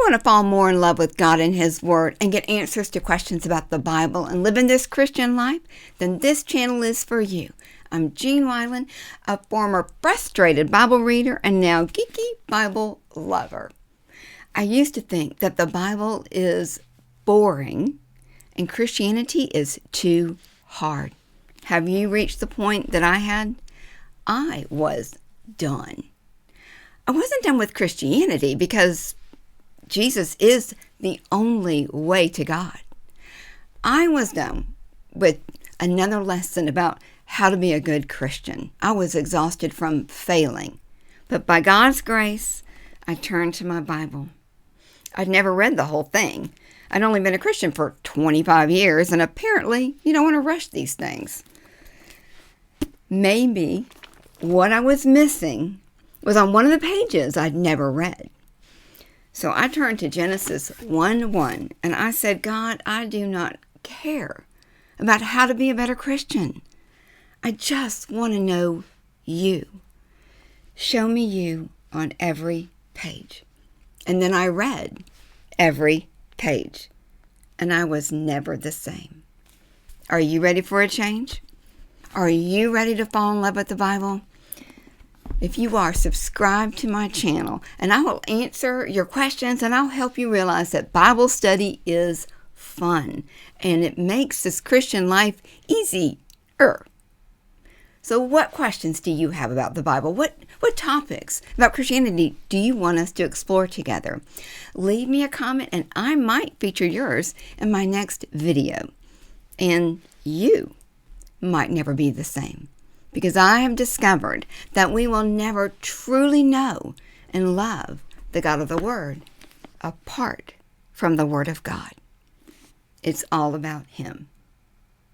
want to fall more in love with God and His Word and get answers to questions about the Bible and live in this Christian life, then this channel is for you. I'm Jean Wilund, a former frustrated Bible reader and now geeky Bible lover. I used to think that the Bible is boring and Christianity is too hard. Have you reached the point that I had? I was done. I wasn't done with Christianity because Jesus is the only way to God. I was done with another lesson about how to be a good Christian. I was exhausted from failing. But by God's grace, I turned to my Bible. I'd never read the whole thing. I'd only been a Christian for 25 years, and apparently you don't want to rush these things. Maybe what I was missing was on one of the pages I'd never read. So I turned to Genesis 1:1 and I said, God, I do not care about how to be a better Christian. I just want to know you. Show me you on every page. And then I read every page, and I was never the same. Are you ready for a change? Are you ready to fall in love with the Bible? If you are, subscribe to my channel, and I will answer your questions, and I'll help you realize that Bible study is fun, and it makes this Christian life easier. So what questions do you have about the Bible? What topics about Christianity do you want us to explore together? Leave me a comment, and I might feature yours in my next video. And you might never be the same, because I have discovered that we will never truly know and love the God of the Word apart from the Word of God. It's all about Him.